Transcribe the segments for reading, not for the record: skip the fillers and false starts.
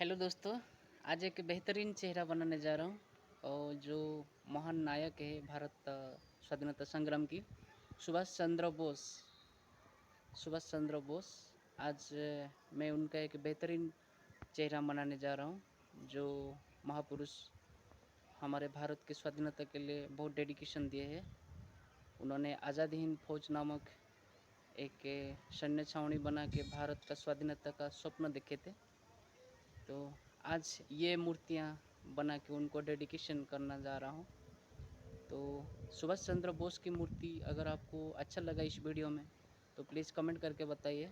Hello दोस्तों, आज एक बेहतरीन चेहरा बनाने जा रहा हूँ और जो महान नायक है भारत स्वाधीनता संग्राम की सुभाष चंद्र बोस। आज मैं उनका एक बेहतरीन चेहरा बनाने जा रहा हूँ जो महापुरुष हमारे भारत की स्वाधीनता के लिए बहुत डेडिकेशन दिए हैं। उन्होंने आज़ाद हिंद फौज नामक एक सैन्य छावनी बना के भारत का स्वाधीनता का स्वप्न देखे थे। तो आज ये मूर्तियाँ बना के उनको डेडिकेशन करना जा रहा हूँ। तो सुभाष चंद्र बोस की मूर्ति अगर आपको अच्छा लगा इस वीडियो में तो प्लीज़ कमेंट करके बताइए,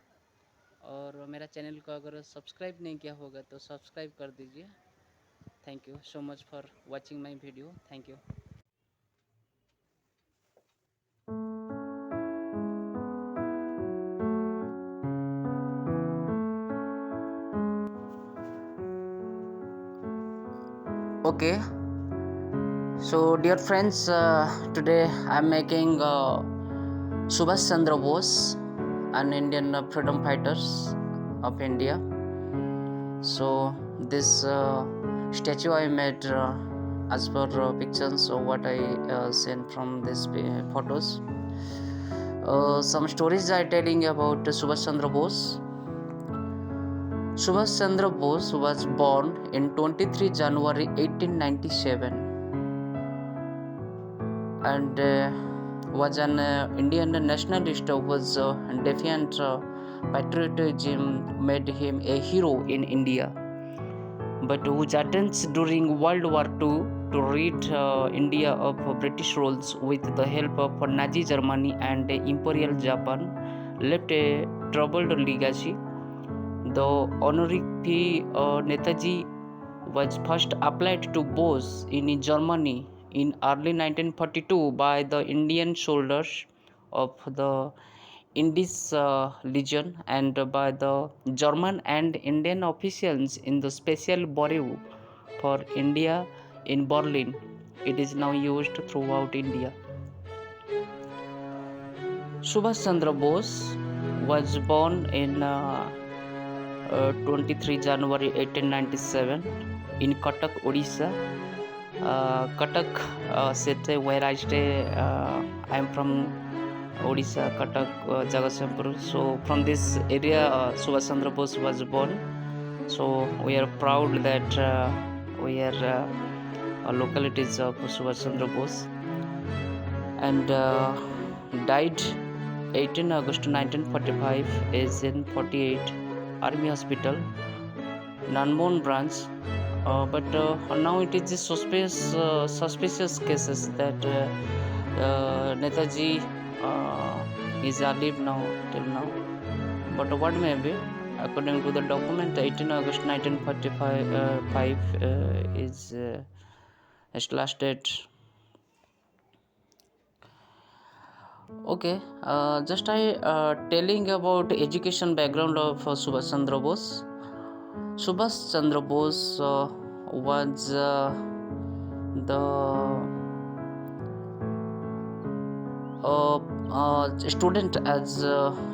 और मेरा चैनल को अगर सब्सक्राइब नहीं किया होगा तो सब्सक्राइब कर दीजिए। Thank you so much for watching my video. Thank you. Okay, so dear friends, today I'm making Subhas Chandra Bose, an Indian freedom fighters of India. So this statue I made as per pictures of what I sent from these photos. Some stories are telling about Subhas Chandra Bose. Subhas Chandra Bose was born in 23 January 1897 and was an Indian nationalist whose defiant patriotism made him a hero in India, but whose attempts during World War II to rid India of British rule with the help of Nazi Germany and Imperial Japan left a troubled legacy. The honorific Netaji was first applied to Bose in Germany in early 1942 by the Indian soldiers of the Indies Legion and by the German and Indian officials in the Special Bureau for India in Berlin. It is now used throughout India. Subhas Chandra Bose was born in 23 January 1897 in Cuttack, Odisha. Cuttack city where I stay. I am from Odisha, Cuttack, Jagatsinghpur. So from this area, Subhas Chandra Bose was born. So we are proud that we are localities of Subhas Chandra Bose, and died 18 August 1945, is in 48 Army Hospital, Nanbon branch. But now it is suspicious cases that Netaji is alive now till now. But what may be, according to the document, 18 August 1945 is his last date. Okay, just I telling about education background of Subhas Chandra Bose. Subhas Chandra Bose was the student as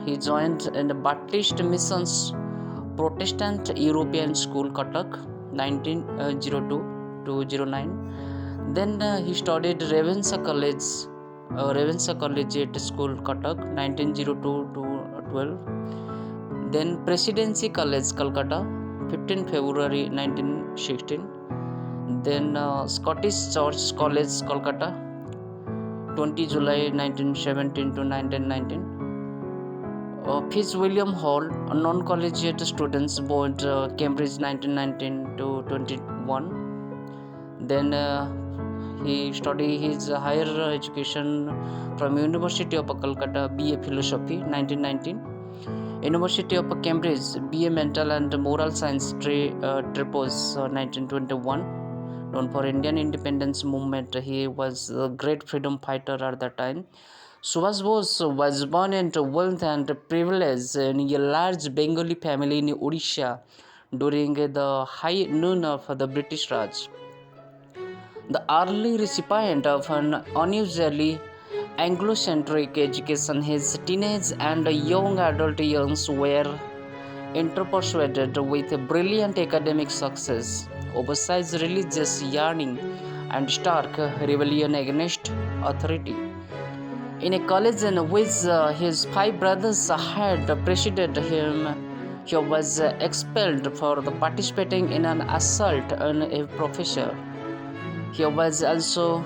he joined in the Baptist Missions Protestant European School, Cuttack, 1902 to 09. Then he studied Ravensa Collegiate School, Cuttack, 1902 to 12. Then Presidency College, Calcutta, 15 February 1916. Then Scottish Church College, Calcutta, 20 July 1917 to 1919. Fitzwilliam Hall, non-collegiate students, board, Cambridge, 1919 to 21. Then he studied his higher education from University of Calcutta, BA Philosophy, 1919. University of Cambridge, BA Mental and Moral Science, Tripos, 1921. Known for Indian independence movement, he was a great freedom fighter at that time. Subhas Bose was born into wealth and privilege in a large Bengali family in Odisha during the high noon of the British Raj. The early recipient of an unusually Anglo-centric education, his teenage and young adult years were interpersuaded with a brilliant academic success, oversized religious yearning, and stark rebellion against authority. In a college in which his five brothers had preceded him, he was expelled for participating in an assault on a professor. He was also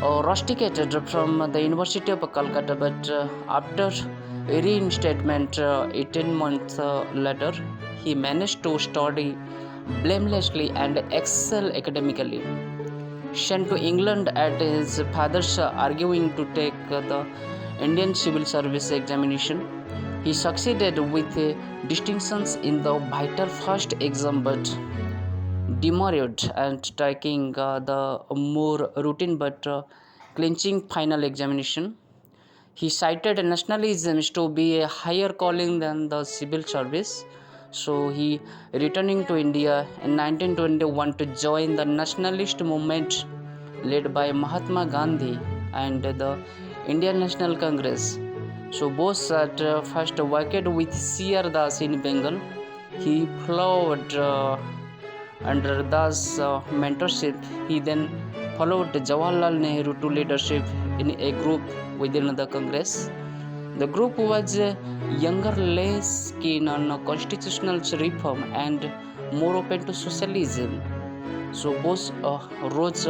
rusticated from the University of Calcutta, but after reinstatement 18 months later, he managed to study blamelessly and excel academically. Sent to England at his father's arguing to take the Indian Civil Service examination, he succeeded with distinctions in the vital first exam but demurred and taking the more routine but clinching final examination. He cited nationalism to be a higher calling than the civil service. So he returning to India in 1921 to join the nationalist movement led by Mahatma Gandhi and the Indian National Congress. So Bose at first worked with C.R. Das in Bengal. He followed under Das mentorship. He then followed Jawaharlal Nehru to leadership in a group within the Congress. The group was younger, less keen on constitutional reform and more open to socialism. So Bose rose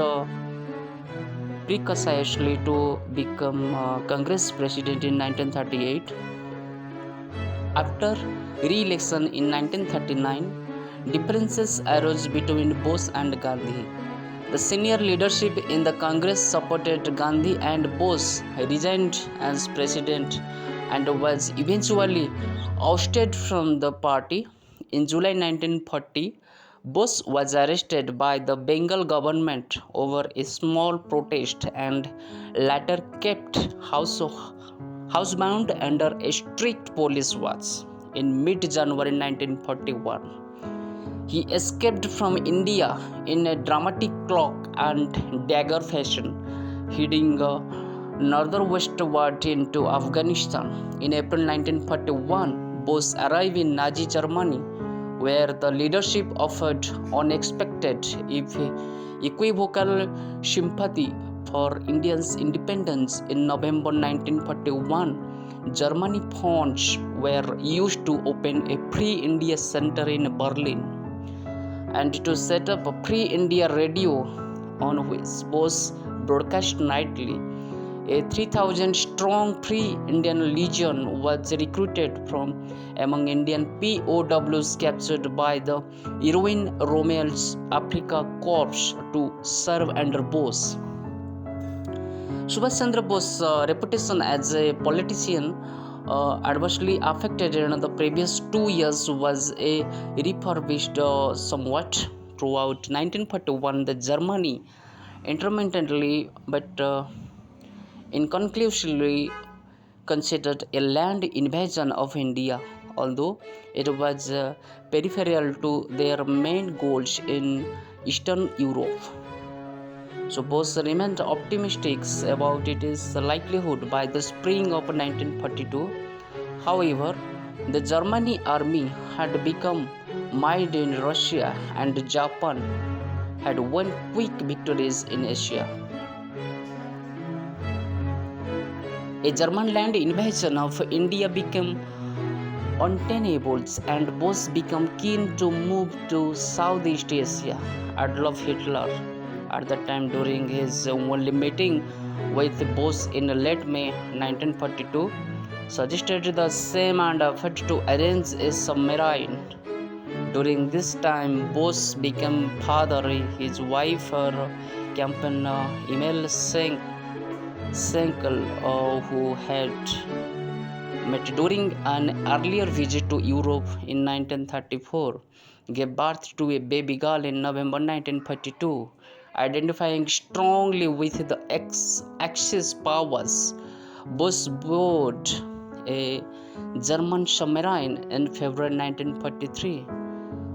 precariously to become Congress president in 1938. After re-election in 1939, differences arose between Bose and Gandhi. The senior leadership in the Congress supported Gandhi and Bose resigned as president and was eventually ousted from the party. In July 1940, Bose was arrested by the Bengal government over a small protest and later kept housebound under a strict police watch. In mid-January 1941, he escaped from India in a dramatic cloak and dagger fashion, heading northwestward into Afghanistan. In April 1941, Bose arrived in Nazi Germany, where the leadership offered unexpected, if equivocal, sympathy for India's independence. In November 1941, Germany funds were used to open a Free India Center in Berlin and to set up a Free India radio on which Bose broadcast nightly. A 3,000 strong Free Indian Legion was recruited from among Indian POWs captured by the Irwin Rommel's Africa Corps to serve under Bose. Subhas Chandra Bose's reputation as a politician adversely affected in the previous 2 years was a refurbished somewhat. Throughout 1941, the Germany intermittently but inconclusively considered a land invasion of India, although it was peripheral to their main goals in Eastern Europe. So Bose remained optimistic about its likelihood by the spring of 1942. However, the German army had become mired in Russia and Japan had won quick victories in Asia. A German land invasion of India became untenable and Bose became keen to move to Southeast Asia. Adolf Hitler, at the time during his only meeting with Bose in late May 1942, suggested the same and offered to arrange a submarine. During this time, Bose became father. His wife, her campaign email Senkel, who had met during an earlier visit to Europe in 1934, gave birth to a baby girl in November 1942. Identifying strongly with the Axis powers, Bose bought a German submarine in February 1943.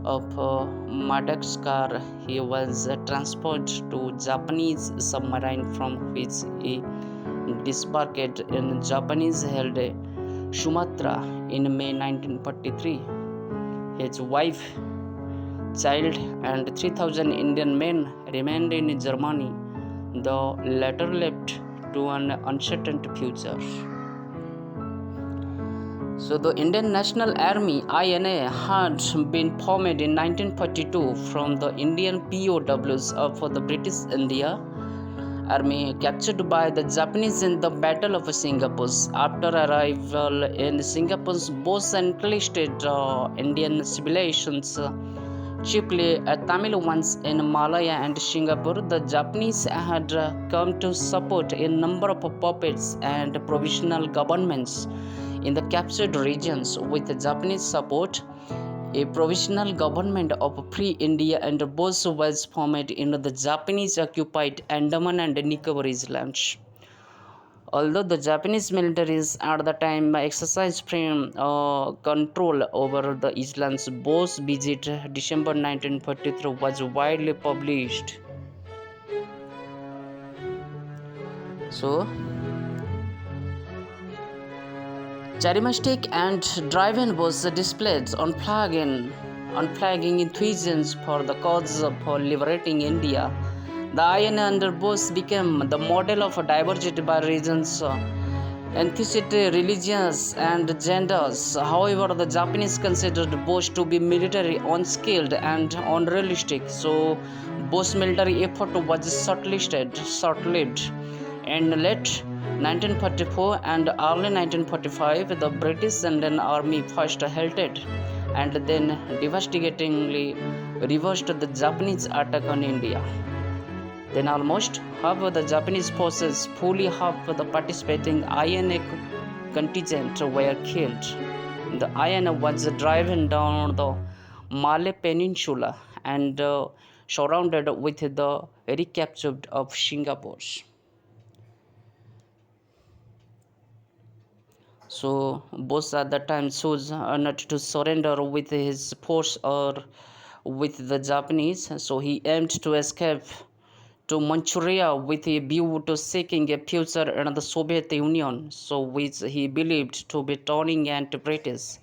Of Madagascar, he was transported to Japanese submarine from which he disembarked in Japanese-held Sumatra in May 1943. His wife, child, and 3,000 Indian men remained in Germany. The latter left to an uncertain future. So the Indian National Army INA had been formed in 1942 from the Indian POWs of the British India Army captured by the Japanese in the Battle of Singapore. After arrival in Singapore, Bose enlisted Indian civilians, chiefly Tamil ones in Malaya and Singapore. The Japanese had come to support a number of puppets and provisional governments in the captured regions. With Japanese support, a provisional government of Free India and Bose was formed in the Japanese-occupied Andaman and Nicobar Islands. Although the Japanese militaries at the time exercised control over the islands, Bose's visit December 1943 was widely published. So, charismatic and driven was displayed unflagging enthusiasm for the cause of liberating India. The INA under Bose became the model of diversity by regions, ethnicity, religions, and genders. However, the Japanese considered Bose to be military unskilled and unrealistic, so Bose's military effort was short-lived. In late 1944 and early 1945, the British Indian Army first halted and then devastatingly reversed the Japanese attack on India. Then almost half of the Japanese forces, fully half of the participating INA contingent were killed. The INA was driven down the Malay Peninsula and surrounded with the recaptured of Singapore. So Bose at that time chose not to surrender with his force or with the Japanese. So he aimed to escape to Manchuria with a view to seeking a future in the Soviet Union, so which he believed to be turning anti-British.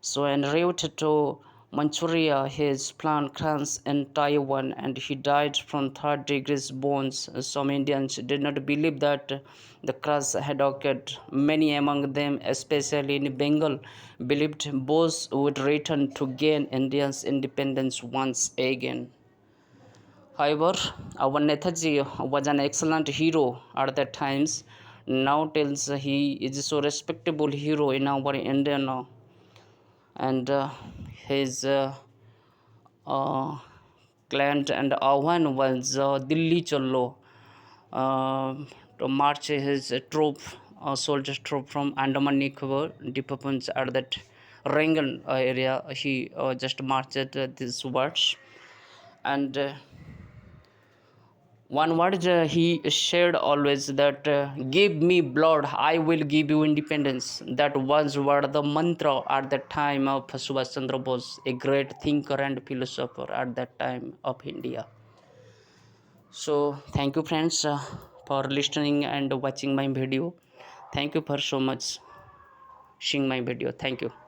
So en route to Manchuria, his plane crashed in Taiwan and he died from third-degree burns. Some Indians did not believe that the crash had occurred. Many among them, especially in Bengal, believed Bose would return to gain India's independence once again. However, our Netaji was an excellent hero at that times. Now tells he is so respectable hero in our Indian and his client and Ahwan was Delhi Challo to march his troop, soldiers troop from Andaman Nicobar departments at that Rangan area. He just marched these words and one word he shared always that give me blood, I will give you independence. That was what the mantra at the time of Subhas Chandra Bose, a great thinker and philosopher at that time of India. So thank you friends for listening and watching my video. Thank you for so much seeing my video. Thank you.